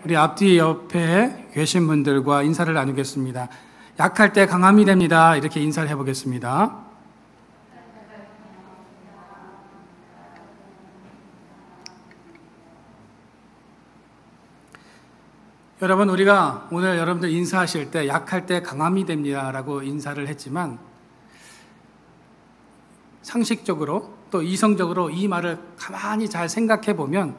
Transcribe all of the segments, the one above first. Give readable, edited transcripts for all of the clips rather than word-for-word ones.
우리 앞뒤 옆에 계신 분들과 인사를 나누겠습니다. 약할 때 강함이 됩니다. 이렇게 인사를 해보겠습니다. 여러분, 우리가 오늘 여러분들 인사하실 때 약할 때 강함이 됩니다 라고 인사를 했지만, 상식적으로 또 이성적으로 이 말을 가만히 잘 생각해 보면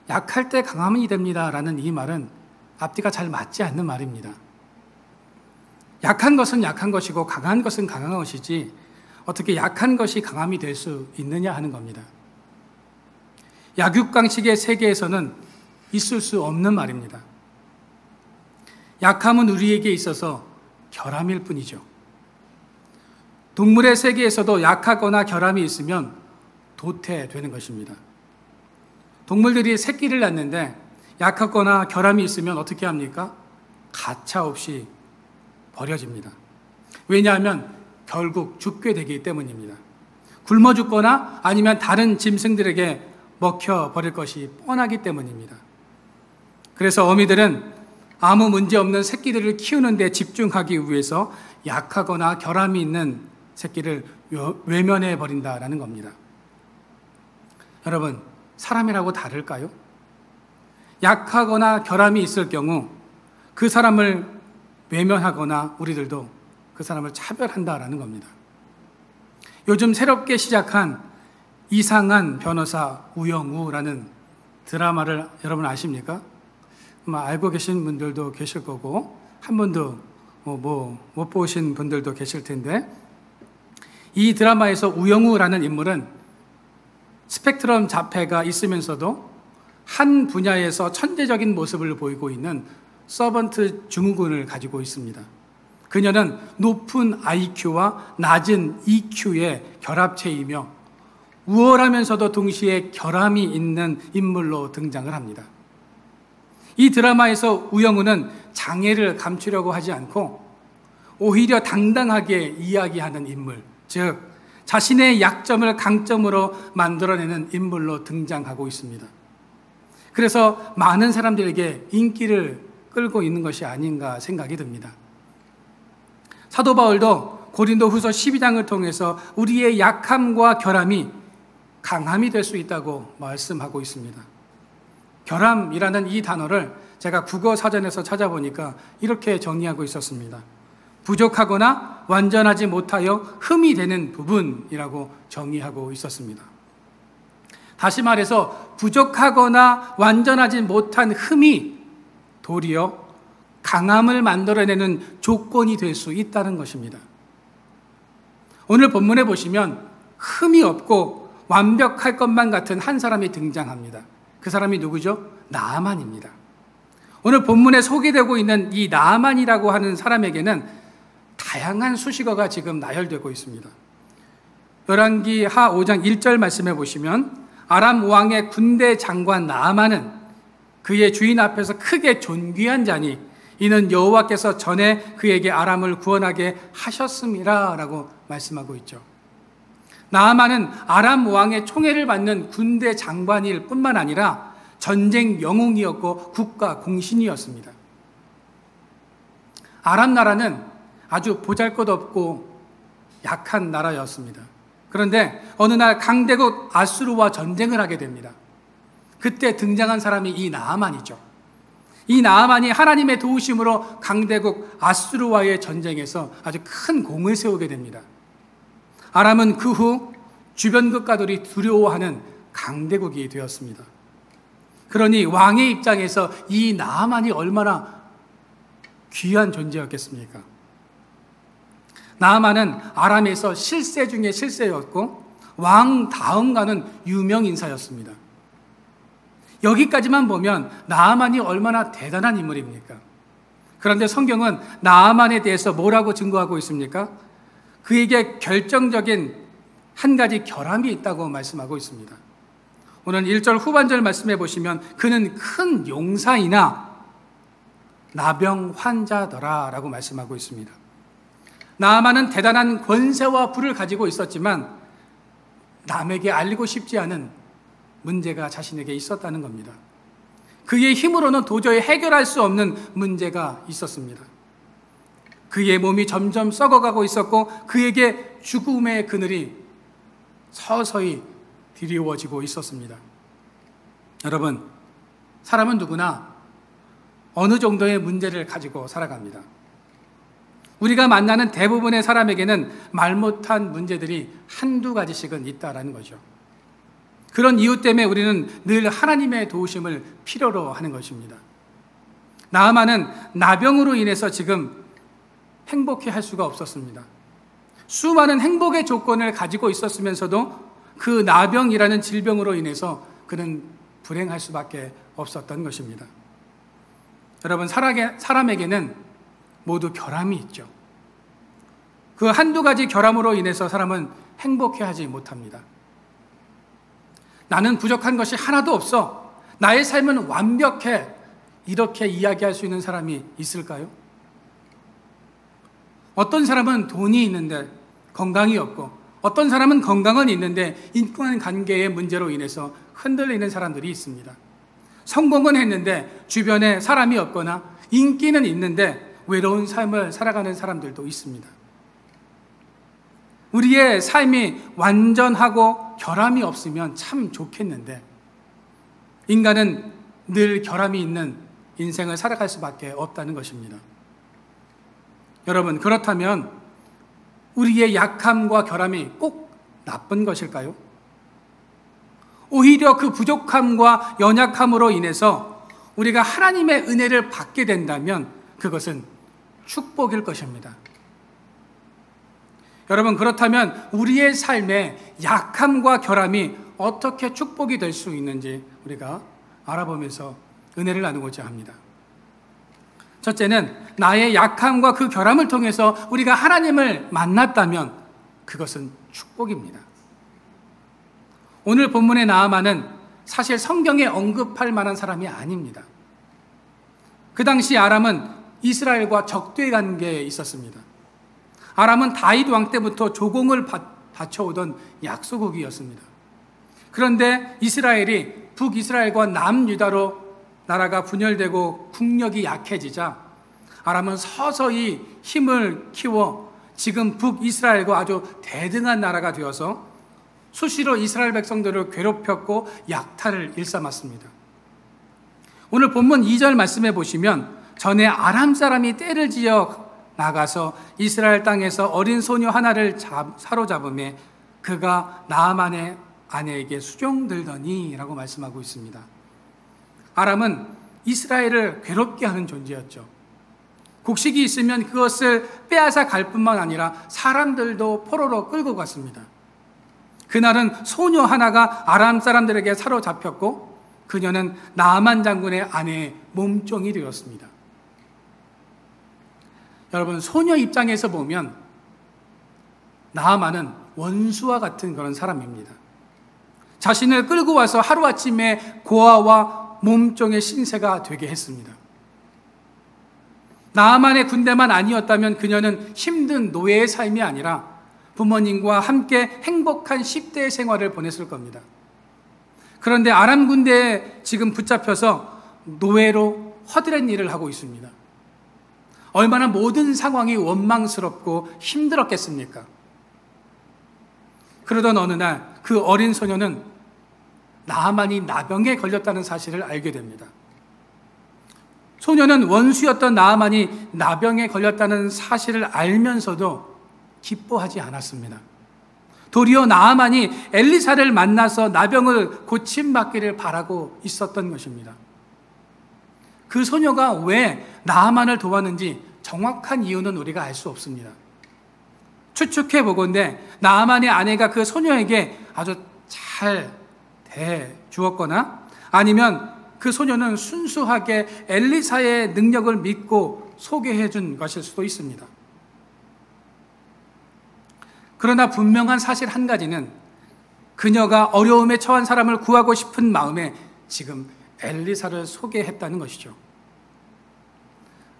약할 때 강함이 됩니다 라는 이 말은 앞뒤가 잘 맞지 않는 말입니다. 약한 것은 약한 것이고 강한 것은 강한 것이지 어떻게 약한 것이 강함이 될 수 있느냐 하는 겁니다. 약육강식의 세계에서는 있을 수 없는 말입니다. 약함은 우리에게 있어서 결함일 뿐이죠. 동물의 세계에서도 약하거나 결함이 있으면 도태되는 것입니다. 동물들이 새끼를 낳는데 약하거나 결함이 있으면 어떻게 합니까? 가차없이 버려집니다. 왜냐하면 결국 죽게 되기 때문입니다. 굶어 죽거나 아니면 다른 짐승들에게 먹혀버릴 것이 뻔하기 때문입니다. 그래서 어미들은 아무 문제 없는 새끼들을 키우는 데 집중하기 위해서 약하거나 결함이 있는 새끼를 외면해 버린다라는 겁니다. 여러분, 사람이라고 다를까요? 약하거나 결함이 있을 경우 그 사람을 외면하거나 우리들도 그 사람을 차별한다라는 겁니다. 요즘 새롭게 시작한 이상한 변호사 우영우라는 드라마를 여러분 아십니까? 아마 알고 계신 분들도 계실 거고 한 번도 못 보신 분들도 계실 텐데, 이 드라마에서 우영우라는 인물은 스펙트럼 자폐가 있으면서도 한 분야에서 천재적인 모습을 보이고 있는 서번트 증후군을 가지고 있습니다. 그녀는 높은 IQ와 낮은 EQ의 결합체이며 우월하면서도 동시에 결함이 있는 인물로 등장을 합니다. 이 드라마에서 우영우는 장애를 감추려고 하지 않고 오히려 당당하게 이야기하는 인물, 즉 자신의 약점을 강점으로 만들어내는 인물로 등장하고 있습니다. 그래서 많은 사람들에게 인기를 끌고 있는 것이 아닌가 생각이 듭니다. 사도 바울도 고린도후서 12장을 통해서 우리의 약함과 결함이 강함이 될 수 있다고 말씀하고 있습니다. 결함이라는 이 단어를 제가 국어 사전에서 찾아보니까 이렇게 정의하고 있었습니다. 부족하거나 완전하지 못하여 흠이 되는 부분이라고 정의하고 있었습니다. 다시 말해서 부족하거나 완전하지 못한 흠이 도리어 강함을 만들어내는 조건이 될 수 있다는 것입니다. 오늘 본문에 보시면 흠이 없고 완벽할 것만 같은 한 사람이 등장합니다. 그 사람이 누구죠? 나아만입니다. 오늘 본문에 소개되고 있는 이 나아만이라고 하는 사람에게는 다양한 수식어가 지금 나열되고 있습니다. 열왕기 하 5장 1절 말씀해 보시면 아람 왕의 군대 장관 나아만은 그의 주인 앞에서 크게 존귀한 자니 이는 여호와께서 전에 그에게 아람을 구원하게 하셨음이라 라고 말씀하고 있죠. 나아만은 아람 왕의 총애를 받는 군대 장관일 뿐만 아니라 전쟁 영웅이었고 국가 공신이었습니다. 아람 나라는 아주 보잘것없고 약한 나라였습니다. 그런데 어느 날 강대국 아수르와 전쟁을 하게 됩니다. 그때 등장한 사람이 이 나아만이죠. 이 나아만이 하나님의 도우심으로 강대국 아수르와의 전쟁에서 아주 큰 공을 세우게 됩니다. 아람은 그 후 주변 국가들이 두려워하는 강대국이 되었습니다. 그러니 왕의 입장에서 이 나아만이 얼마나 귀한 존재였겠습니까? 나아만은 아람에서 실세 중에 실세였고 왕 다음 가는 유명 인사였습니다. 여기까지만 보면 나아만이 얼마나 대단한 인물입니까? 그런데 성경은 나아만에 대해서 뭐라고 증거하고 있습니까? 그에게 결정적인 한 가지 결함이 있다고 말씀하고 있습니다. 오늘 1절 후반절 말씀해 보시면 그는 큰 용사이나 나병 환자더라 라고 말씀하고 있습니다. 나아만은 대단한 권세와 부를 가지고 있었지만 남에게 알리고 싶지 않은 문제가 자신에게 있었다는 겁니다. 그의 힘으로는 도저히 해결할 수 없는 문제가 있었습니다. 그의 몸이 점점 썩어가고 있었고 그에게 죽음의 그늘이 서서히 드리워지고 있었습니다. 여러분, 사람은 누구나 어느 정도의 문제를 가지고 살아갑니다. 우리가 만나는 대부분의 사람에게는 말 못한 문제들이 한두 가지씩은 있다라는 거죠. 그런 이유 때문에 우리는 늘 하나님의 도우심을 필요로 하는 것입니다. 나아만은 나병으로 인해서 지금 행복해 할 수가 없었습니다. 수많은 행복의 조건을 가지고 있었으면서도 그 나병이라는 질병으로 인해서 그는 불행할 수밖에 없었던 것입니다. 여러분, 사람에게는 모두 결함이 있죠. 그 한두 가지 결함으로 인해서 사람은 행복해하지 못합니다. 나는 부족한 것이 하나도 없어. 나의 삶은 완벽해. 이렇게 이야기할 수 있는 사람이 있을까요? 어떤 사람은 돈이 있는데 건강이 없고, 어떤 사람은 건강은 있는데 인간관계의 문제로 인해서 흔들리는 사람들이 있습니다. 성공은 했는데 주변에 사람이 없거나 인기는 있는데 외로운 삶을 살아가는 사람들도 있습니다. 우리의 삶이 완전하고 결함이 없으면 참 좋겠는데 인간은 늘 결함이 있는 인생을 살아갈 수밖에 없다는 것입니다. 여러분, 그렇다면 우리의 약함과 결함이 꼭 나쁜 것일까요? 오히려 그 부족함과 연약함으로 인해서 우리가 하나님의 은혜를 받게 된다면 그것은 축복일 것입니다. 여러분, 그렇다면 우리의 삶에 약함과 결함이 어떻게 축복이 될 수 있는지 우리가 알아보면서 은혜를 나누고자 합니다. 첫째는 나의 약함과 그 결함을 통해서 우리가 하나님을 만났다면 그것은 축복입니다. 오늘 본문의 나아만은 사실 성경에 언급할 만한 사람이 아닙니다. 그 당시 아람은 이스라엘과 적대 관계에 있었습니다. 아람은 다윗 왕 때부터 조공을 바쳐오던 약소국이었습니다. 그런데 이스라엘이 북이스라엘과 남유다로 나라가 분열되고 국력이 약해지자 아람은 서서히 힘을 키워 지금 북이스라엘과 아주 대등한 나라가 되어서 수시로 이스라엘 백성들을 괴롭혔고 약탈을 일삼았습니다. 오늘 본문 2절 말씀해 보시면 전에 아람 사람이 떼를 지어 나가서 이스라엘 땅에서 어린 소녀 하나를 사로잡음에 그가 나아만의 아내에게 수종들더니 라고 말씀하고 있습니다. 아람은 이스라엘을 괴롭게 하는 존재였죠. 곡식이 있으면 그것을 빼앗아 갈 뿐만 아니라 사람들도 포로로 끌고 갔습니다. 그날은 소녀 하나가 아람 사람들에게 사로잡혔고 그녀는 나아만 장군의 아내의 몸종이 되었습니다. 여러분, 소녀 입장에서 보면 나아만은 원수와 같은 그런 사람입니다. 자신을 끌고 와서 하루아침에 고아와 몸종의 신세가 되게 했습니다. 나아만의 군대만 아니었다면 그녀는 힘든 노예의 삶이 아니라 부모님과 함께 행복한 10대의 생활을 보냈을 겁니다. 그런데 아람 군대에 지금 붙잡혀서 노예로 허드렛 일을 하고 있습니다. 얼마나 모든 상황이 원망스럽고 힘들었겠습니까? 그러던 어느 날 그 어린 소녀는 나아만이 나병에 걸렸다는 사실을 알게 됩니다. 소녀는 원수였던 나아만이 나병에 걸렸다는 사실을 알면서도 기뻐하지 않았습니다. 도리어 나아만이 엘리사를 만나서 나병을 고침받기를 바라고 있었던 것입니다. 그 소녀가 왜 나아만을 도왔는지 정확한 이유는 우리가 알 수 없습니다. 추측해 보건대 나아만의 아내가 그 소녀에게 아주 잘 대주었거나 아니면 그 소녀는 순수하게 엘리사의 능력을 믿고 소개해 준 것일 수도 있습니다. 그러나 분명한 사실 한 가지는 그녀가 어려움에 처한 사람을 구하고 싶은 마음에 지금 엘리사를 소개했다는 것이죠.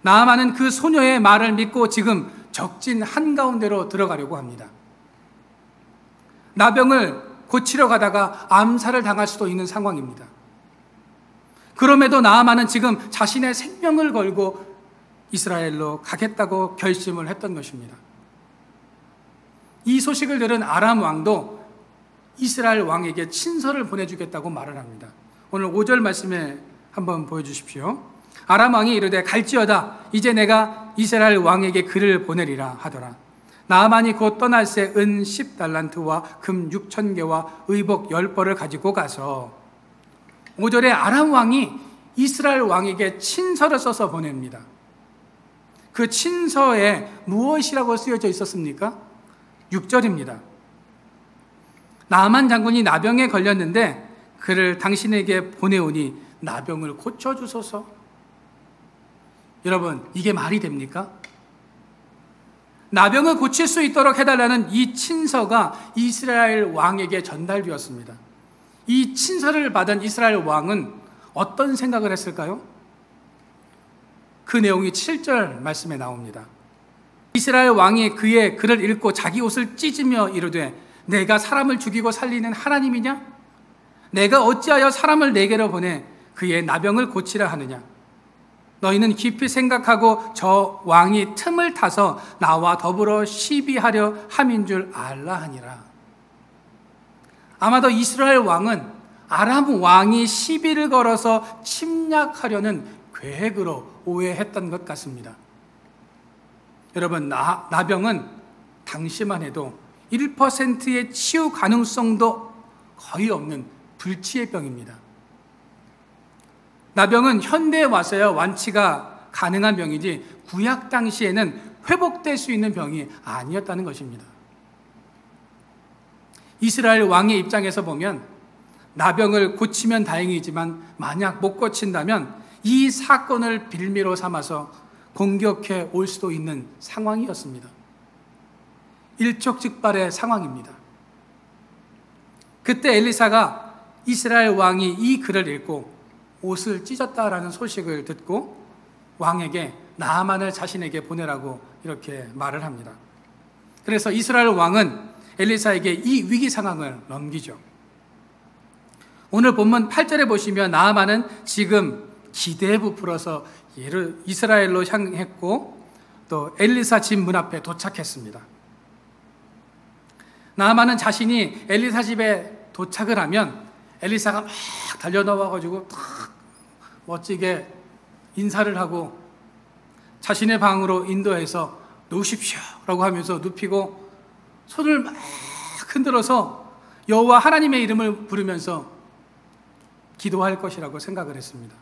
나아만은 그 소녀의 말을 믿고 지금 적진 한가운데로 들어가려고 합니다. 나병을 고치러 가다가 암살을 당할 수도 있는 상황입니다. 그럼에도 나아만은 지금 자신의 생명을 걸고 이스라엘로 가겠다고 결심을 했던 것입니다. 이 소식을 들은 아람 왕도 이스라엘 왕에게 친서를 보내주겠다고 말을 합니다. 오늘 5절 말씀에 한번 보여주십시오. 아람 왕이 이르되 갈지어다. 이제 내가 이스라엘 왕에게 글을 보내리라 하더라. 나아만이 곧 떠날 새 은 10달란트와 금 6,000개와 의복 10벌을 가지고 가서 5절에 아람 왕이 이스라엘 왕에게 친서를 써서 보냅니다. 그 친서에 무엇이라고 쓰여져 있었습니까? 6절입니다. 나아만 장군이 나병에 걸렸는데 그를 당신에게 보내오니 나병을 고쳐주소서. 여러분, 이게 말이 됩니까? 나병을 고칠 수 있도록 해달라는 이 친서가 이스라엘 왕에게 전달되었습니다. 이 친서를 받은 이스라엘 왕은 어떤 생각을 했을까요? 그 내용이 7절 말씀에 나옵니다. 이스라엘 왕이 그의 글을 읽고 자기 옷을 찢으며 이르되 내가 사람을 죽이고 살리는 하나님이냐? 내가 어찌하여 사람을 내게로 보내 그의 나병을 고치라 하느냐? 너희는 깊이 생각하고 저 왕이 틈을 타서 나와 더불어 시비하려 함인 줄 알라 하니라. 아마도 이스라엘 왕은 아람 왕이 시비를 걸어서 침략하려는 계획으로 오해했던 것 같습니다. 여러분, 나병은 당시만 해도 1%의 치유 가능성도 거의 없는 불치의 병입니다. 나병은 현대에 와서야 완치가 가능한 병이지 구약 당시에는 회복될 수 있는 병이 아니었다는 것입니다. 이스라엘 왕의 입장에서 보면 나병을 고치면 다행이지만 만약 못 고친다면 이 사건을 빌미로 삼아서 공격해 올 수도 있는 상황이었습니다. 일촉즉발의 상황입니다. 그때 엘리사가 이스라엘 왕이 이 글을 읽고 옷을 찢었다라는 소식을 듣고 왕에게 나아만을 자신에게 보내라고 이렇게 말을 합니다. 그래서 이스라엘 왕은 엘리사에게 이 위기 상황을 넘기죠. 오늘 본문 8절에 보시면 나아만은 지금 기대에 부풀어서 이스라엘로 향했고 또 엘리사 집 문 앞에 도착했습니다. 나아만은 자신이 엘리사 집에 도착을 하면 엘리사가 막 달려나와가지고 탁 멋지게 인사를 하고 자신의 방으로 인도해서 누우십시오 라고 하면서 눕히고 손을 막 흔들어서 여호와 하나님의 이름을 부르면서 기도할 것이라고 생각을 했습니다.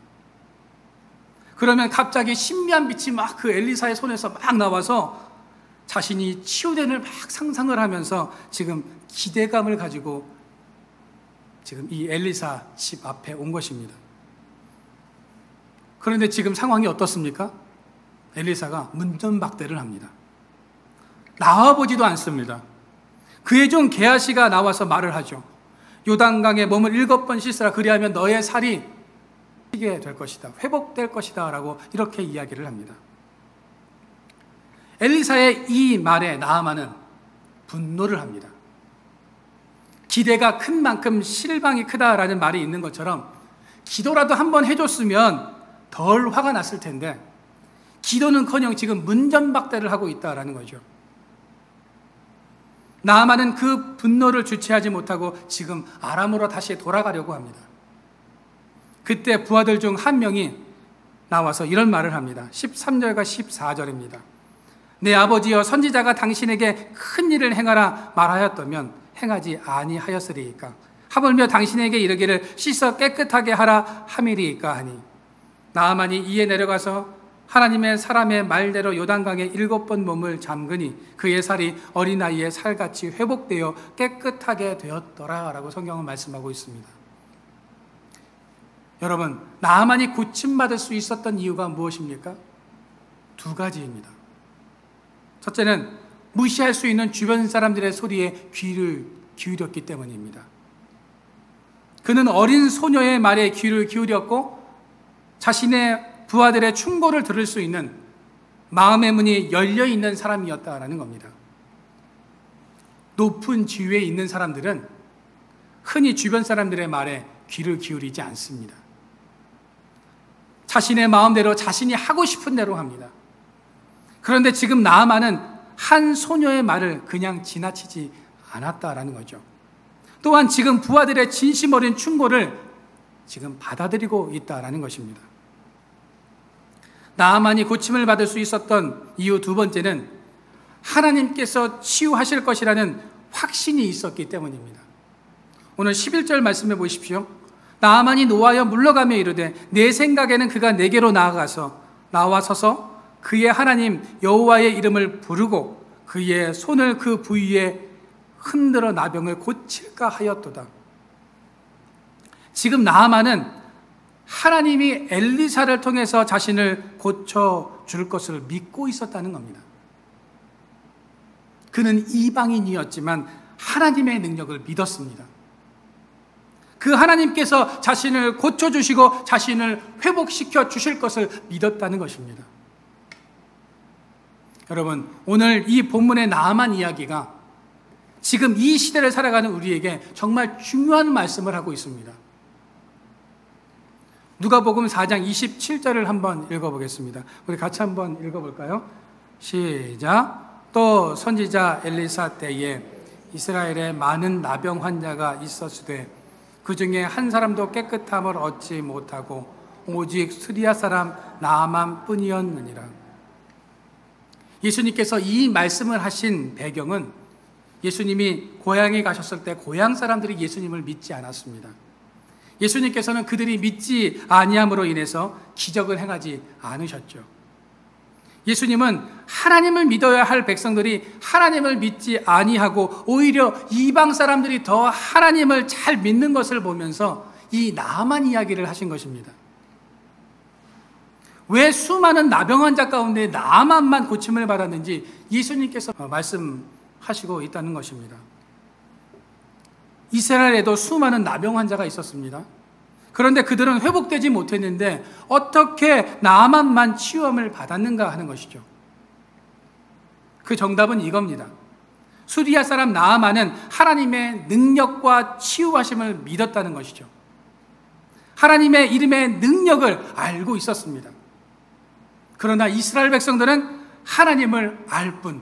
그러면 갑자기 신비한 빛이 막 그 엘리사의 손에서 막 나와서 자신이 치유된을 막 상상을 하면서 지금 기대감을 가지고 지금 이 엘리사 집 앞에 온 것입니다. 그런데 지금 상황이 어떻습니까? 엘리사가 문전박대를 합니다. 나와보지도 않습니다. 그의 종 게하시가 나와서 말을 하죠. 요단강에 몸을 7번 씻으라. 그리하면 너의 살이 게 될 것이다. 회복될 것이다. 라고 이렇게 이야기를 합니다. 엘리사의 이 말에 나아만은 분노를 합니다. 기대가 큰 만큼 실망이 크다라는 말이 있는 것처럼 기도라도 한번 해줬으면 덜 화가 났을 텐데 기도는커녕 지금 문전박대를 하고 있다라는 거죠. 나아만은 그 분노를 주체하지 못하고 지금 아람으로 다시 돌아가려고 합니다. 그때 부하들 중 한 명이 나와서 이런 말을 합니다. 13절과 14절입니다. 내 아버지여 선지자가 당신에게 큰 일을 행하라 말하였다면 행하지 아니하였으리이까. 하물며 당신에게 이르기를 씻어 깨끗하게 하라 함이리이까 하니 나아만이 이에 내려가서 하나님의 사람의 말대로 요단강에 7번 몸을 잠그니 그의 살이 어린아이의 살같이 회복되어 깨끗하게 되었더라 라고 성경은 말씀하고 있습니다. 여러분, 나아만이 고침받을 수 있었던 이유가 무엇입니까? 두 가지입니다. 첫째는 무시할 수 있는 주변 사람들의 소리에 귀를 기울였기 때문입니다. 그는 어린 소녀의 말에 귀를 기울였고 자신의 부하들의 충고를 들을 수 있는 마음의 문이 열려있는 사람이었다라는 겁니다. 높은 지위에 있는 사람들은 흔히 주변 사람들의 말에 귀를 기울이지 않습니다. 자신의 마음대로 자신이 하고 싶은 대로 합니다. 그런데 지금 나아만은 한 소녀의 말을 그냥 지나치지 않았다라는 거죠. 또한 지금 부하들의 진심 어린 충고를 지금 받아들이고 있다라는 것입니다. 나아만이 고침을 받을 수 있었던 이유 두 번째는 하나님께서 치유하실 것이라는 확신이 있었기 때문입니다. 오늘 11절 말씀해 보십시오. 나아만이 노하여 물러가며 이르되 내 생각에는 그가 내게로 나와 서서 그의 하나님 여호와의 이름을 부르고 그의 손을 그 부위에 흔들어 나병을 고칠까 하였도다. 지금 나아만은 하나님이 엘리사를 통해서 자신을 고쳐줄 것을 믿고 있었다는 겁니다. 그는 이방인이었지만 하나님의 능력을 믿었습니다. 그 하나님께서 자신을 고쳐주시고 자신을 회복시켜 주실 것을 믿었다는 것입니다. 여러분, 오늘 이 본문의 나아만 이야기가 지금 이 시대를 살아가는 우리에게 정말 중요한 말씀을 하고 있습니다. 누가복음 4장 27절을 한번 읽어보겠습니다. 우리 같이 한번 읽어볼까요? 시작. 또 선지자 엘리사 때에 이스라엘에 많은 나병 환자가 있었으되 그 중에 한 사람도 깨끗함을 얻지 못하고 오직 스리야 사람 나아만 뿐이었느니라. 예수님께서 이 말씀을 하신 배경은 예수님이 고향에 가셨을 때 고향 사람들이 예수님을 믿지 않았습니다. 예수님께서는 그들이 믿지 아니함으로 인해서 기적을 행하지 않으셨죠. 예수님은 하나님을 믿어야 할 백성들이 하나님을 믿지 아니하고 오히려 이방 사람들이 더 하나님을 잘 믿는 것을 보면서 이 나아만 이야기를 하신 것입니다. 왜 수많은 나병 환자 가운데 나아만만 고침을 받았는지 예수님께서 말씀하시고 있다는 것입니다. 이스라엘에도 수많은 나병 환자가 있었습니다. 그런데 그들은 회복되지 못했는데 어떻게 나아만만 치유함을 받았는가 하는 것이죠. 그 정답은 이겁니다. 수리아 사람 나아만은 하나님의 능력과 치유하심을 믿었다는 것이죠. 하나님의 이름의 능력을 알고 있었습니다. 그러나 이스라엘 백성들은 하나님을 알 뿐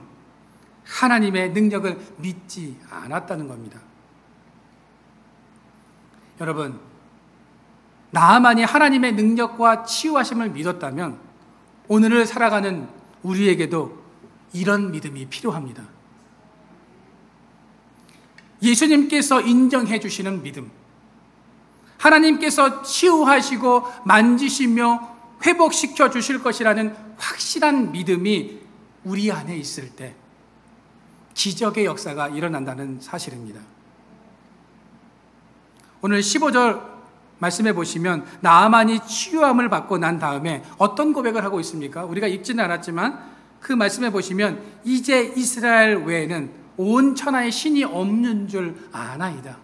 하나님의 능력을 믿지 않았다는 겁니다. 여러분, 나아만이 하나님의 능력과 치유하심을 믿었다면 오늘을 살아가는 우리에게도 이런 믿음이 필요합니다. 예수님께서 인정해 주시는 믿음, 하나님께서 치유하시고 만지시며 회복시켜 주실 것이라는 확실한 믿음이 우리 안에 있을 때 기적의 역사가 일어난다는 사실입니다. 오늘 15절 말씀해 보시면 나아만이 치유함을 받고 난 다음에 어떤 고백을 하고 있습니까? 우리가 읽지는 않았지만 그 말씀해 보시면 이제 이스라엘 외에는 온 천하에 신이 없는 줄 아나이다.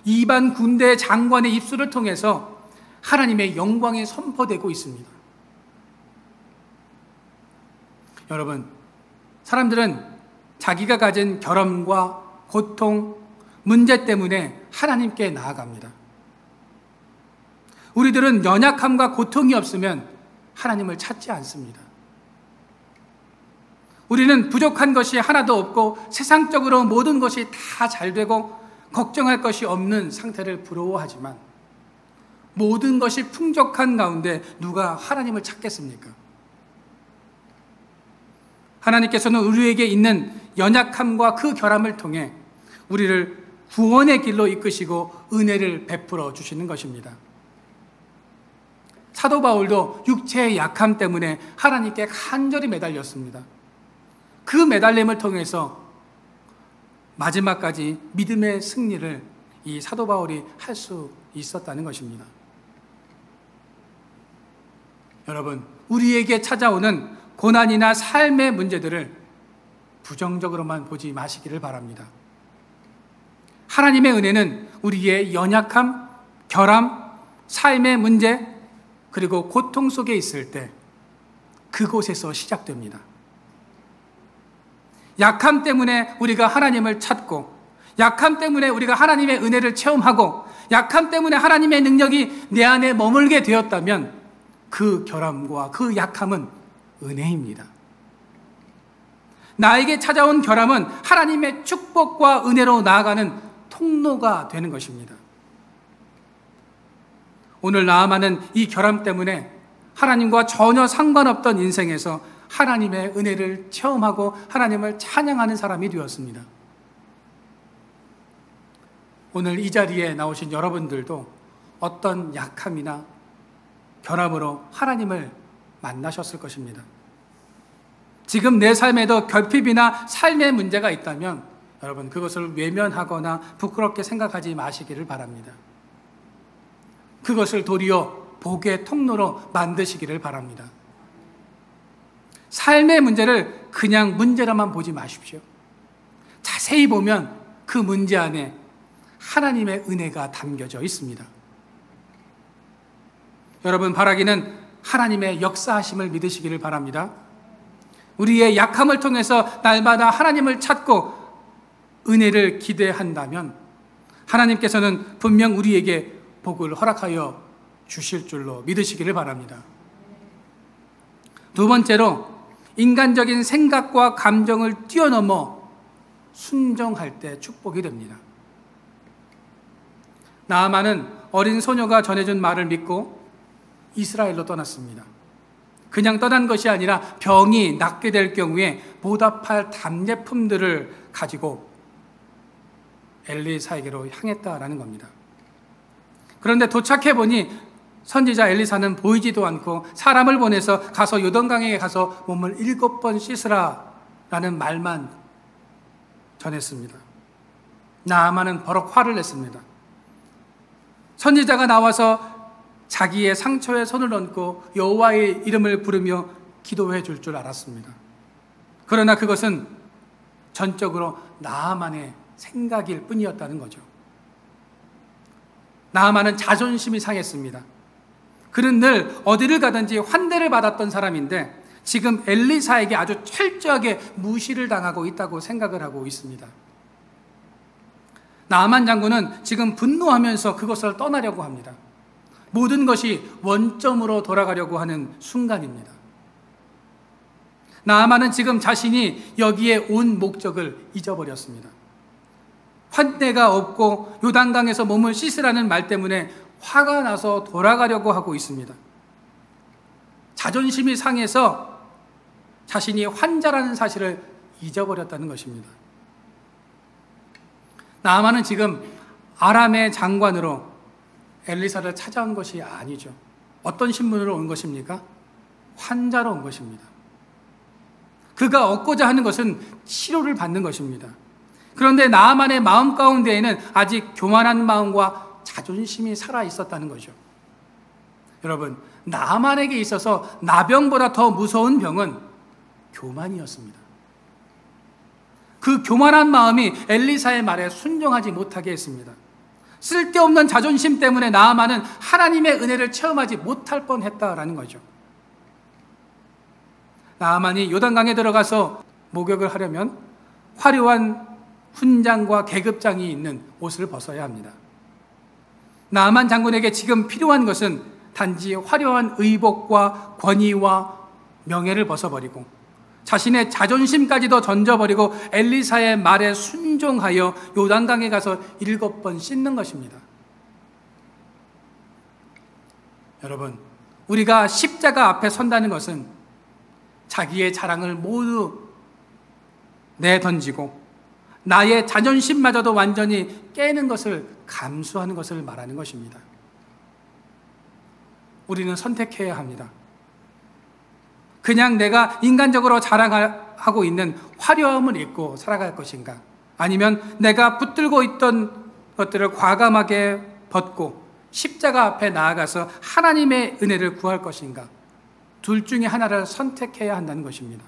이방 군대 장관의 입술을 통해서 하나님의 영광이 선포되고 있습니다. 여러분, 사람들은 자기가 가진 결함과 고통, 문제 때문에 하나님께 나아갑니다. 우리들은 연약함과 고통이 없으면 하나님을 찾지 않습니다. 우리는 부족한 것이 하나도 없고 세상적으로 모든 것이 다 잘 되고 걱정할 것이 없는 상태를 부러워하지만 모든 것이 풍족한 가운데 누가 하나님을 찾겠습니까? 하나님께서는 우리에게 있는 연약함과 그 결함을 통해 우리를 구원의 길로 이끄시고 은혜를 베풀어 주시는 것입니다. 사도 바울도 육체의 약함 때문에 하나님께 간절히 매달렸습니다. 그 매달림을 통해서 마지막까지 믿음의 승리를 이 사도 바울이 할 수 있었다는 것입니다. 여러분, 우리에게 찾아오는 고난이나 삶의 문제들을 부정적으로만 보지 마시기를 바랍니다. 하나님의 은혜는 우리의 연약함, 결함, 삶의 문제, 그리고 고통 속에 있을 때 그곳에서 시작됩니다. 약함 때문에 우리가 하나님을 찾고, 약함 때문에 우리가 하나님의 은혜를 체험하고, 약함 때문에 하나님의 능력이 내 안에 머물게 되었다면 그 결함과 그 약함은 은혜입니다. 나에게 찾아온 결함은 하나님의 축복과 은혜로 나아가는 통로가 되는 것입니다. 오늘 나아만은 이 결함 때문에 하나님과 전혀 상관없던 인생에서 하나님의 은혜를 체험하고 하나님을 찬양하는 사람이 되었습니다. 오늘 이 자리에 나오신 여러분들도 어떤 약함이나 결함으로 하나님을 만나셨을 것입니다. 지금 내 삶에도 결핍이나 삶의 문제가 있다면 여러분 그것을 외면하거나 부끄럽게 생각하지 마시기를 바랍니다. 그것을 도리어 복의 통로로 만드시기를 바랍니다. 삶의 문제를 그냥 문제로만 보지 마십시오. 자세히 보면 그 문제 안에 하나님의 은혜가 담겨져 있습니다. 여러분 바라기는 하나님의 역사하심을 믿으시기를 바랍니다. 우리의 약함을 통해서 날마다 하나님을 찾고 은혜를 기대한다면 하나님께서는 분명 우리에게 복을 허락하여 주실 줄로 믿으시기를 바랍니다. 두 번째로 인간적인 생각과 감정을 뛰어넘어 순종할 때 축복이 됩니다. 나아만은 어린 소녀가 전해준 말을 믿고 이스라엘로 떠났습니다. 그냥 떠난 것이 아니라 병이 낫게 될 경우에 보답할 답례품들을 가지고 엘리사에게로 향했다라는 겁니다. 그런데 도착해 보니 선지자 엘리사는 보이지도 않고 사람을 보내서 가서 요단강에 가서 몸을 7번 씻으라라는 말만 전했습니다. 나아만은 버럭 화를 냈습니다. 선지자가 나와서 자기의 상처에 손을 얹고 여호와의 이름을 부르며 기도해 줄 줄 알았습니다. 그러나 그것은 전적으로 나아만의 생각일 뿐이었다는 거죠. 나아만은 자존심이 상했습니다. 그는 늘 어디를 가든지 환대를 받았던 사람인데 지금 엘리사에게 아주 철저하게 무시를 당하고 있다고 생각을 하고 있습니다. 나아만 장군은 지금 분노하면서 그것을 떠나려고 합니다. 모든 것이 원점으로 돌아가려고 하는 순간입니다. 나아만은 지금 자신이 여기에 온 목적을 잊어버렸습니다. 환대가 없고 요단강에서 몸을 씻으라는 말 때문에 화가 나서 돌아가려고 하고 있습니다. 자존심이 상해서 자신이 환자라는 사실을 잊어버렸다는 것입니다. 나아만은 지금 아람의 장관으로 엘리사를 찾아온 것이 아니죠. 어떤 신분으로 온 것입니까? 환자로 온 것입니다. 그가 얻고자 하는 것은 치료를 받는 것입니다. 그런데 나아만의 마음 가운데에는 아직 교만한 마음과 자존심이 살아 있었다는 거죠. 여러분, 나아만에게 있어서 나병보다 더 무서운 병은 교만이었습니다. 그 교만한 마음이 엘리사의 말에 순종하지 못하게 했습니다. 쓸데없는 자존심 때문에 나아만은 하나님의 은혜를 체험하지 못할 뻔했다라는 거죠. 나아만이 요단강에 들어가서 목욕을 하려면 화려한 훈장과 계급장이 있는 옷을 벗어야 합니다. 나아만 장군에게 지금 필요한 것은 단지 화려한 의복과 권위와 명예를 벗어버리고 자신의 자존심까지도 던져버리고 엘리사의 말에 순종하여 요단강에 가서 7번 씻는 것입니다. 여러분, 우리가 십자가 앞에 선다는 것은 자기의 자랑을 모두 내던지고 나의 자존심마저도 완전히 깨는 것을 감수하는 것을 말하는 것입니다. 우리는 선택해야 합니다. 그냥 내가 인간적으로 자랑하고 있는 화려함을 입고 살아갈 것인가? 아니면 내가 붙들고 있던 것들을 과감하게 벗고 십자가 앞에 나아가서 하나님의 은혜를 구할 것인가? 둘 중에 하나를 선택해야 한다는 것입니다.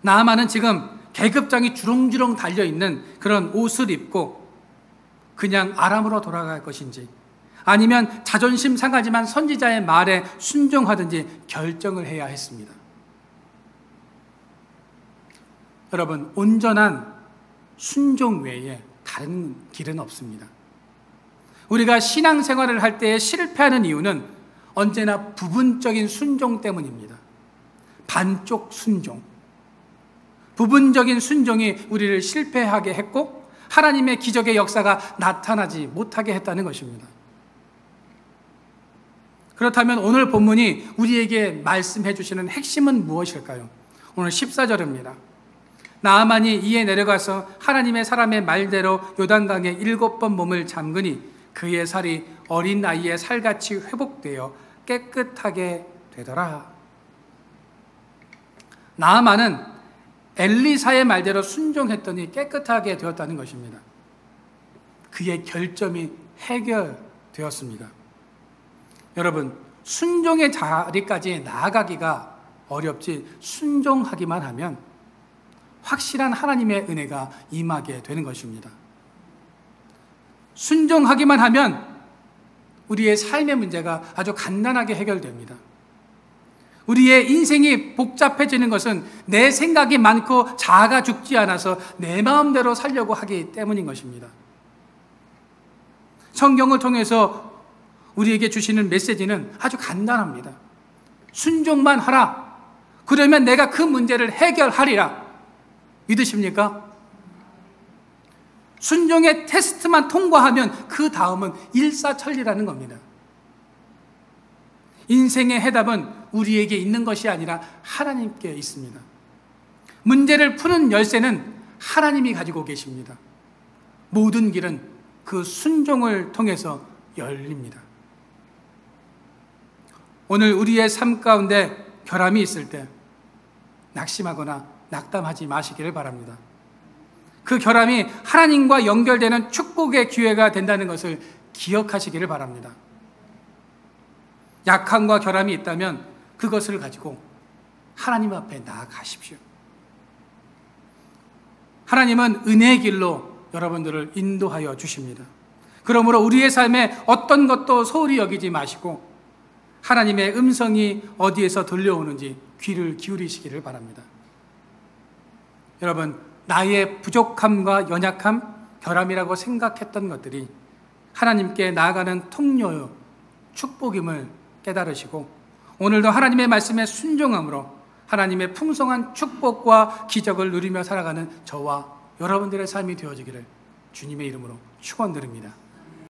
나아만은 지금 계급장이 주렁주렁 달려있는 그런 옷을 입고 그냥 아람으로 돌아갈 것인지 아니면 자존심 상하지만 선지자의 말에 순종하든지 결정을 해야 했습니다. 여러분, 온전한 순종 외에 다른 길은 없습니다. 우리가 신앙생활을 할 때 실패하는 이유는 언제나 부분적인 순종 때문입니다. 반쪽 순종. 부분적인 순종이 우리를 실패하게 했고 하나님의 기적의 역사가 나타나지 못하게 했다는 것입니다. 그렇다면 오늘 본문이 우리에게 말씀해 주시는 핵심은 무엇일까요? 오늘 14절입니다. 나아만이 이에 내려가서 하나님의 사람의 말대로 요단강에 7번 몸을 잠그니 그의 살이 어린 나이에 살같이 회복되어 깨끗하게 되더라. 나아만은 엘리사의 말대로 순종했더니 깨끗하게 되었다는 것입니다. 그의 결점이 해결되었습니다. 여러분, 순종의 자리까지 나아가기가 어렵지 순종하기만 하면 확실한 하나님의 은혜가 임하게 되는 것입니다. 순종하기만 하면 우리의 삶의 문제가 아주 간단하게 해결됩니다. 우리의 인생이 복잡해지는 것은 내 생각이 많고 자아가 죽지 않아서 내 마음대로 살려고 하기 때문인 것입니다. 성경을 통해서 우리에게 주시는 메시지는 아주 간단합니다. 순종만 하라. 그러면 내가 그 문제를 해결하리라. 믿으십니까? 순종의 테스트만 통과하면 그 다음은 일사천리라는 겁니다. 인생의 해답은 우리에게 있는 것이 아니라 하나님께 있습니다. 문제를 푸는 열쇠는 하나님이 가지고 계십니다. 모든 길은 그 순종을 통해서 열립니다. 오늘 우리의 삶 가운데 결함이 있을 때 낙심하거나 낙담하지 마시기를 바랍니다. 그 결함이 하나님과 연결되는 축복의 기회가 된다는 것을 기억하시기를 바랍니다. 약함과 결함이 있다면 그것을 가지고 하나님 앞에 나아가십시오. 하나님은 은혜의 길로 여러분들을 인도하여 주십니다. 그러므로 우리의 삶에 어떤 것도 소홀히 여기지 마시고 하나님의 음성이 어디에서 들려오는지 귀를 기울이시기를 바랍니다. 여러분, 나의 부족함과 연약함, 결함이라고 생각했던 것들이 하나님께 나아가는 통로요, 축복임을 깨달으시고 오늘도 하나님의 말씀에 순종함으로 하나님의 풍성한 축복과 기적을 누리며 살아가는 저와 여러분들의 삶이 되어지기를 주님의 이름으로 축원드립니다.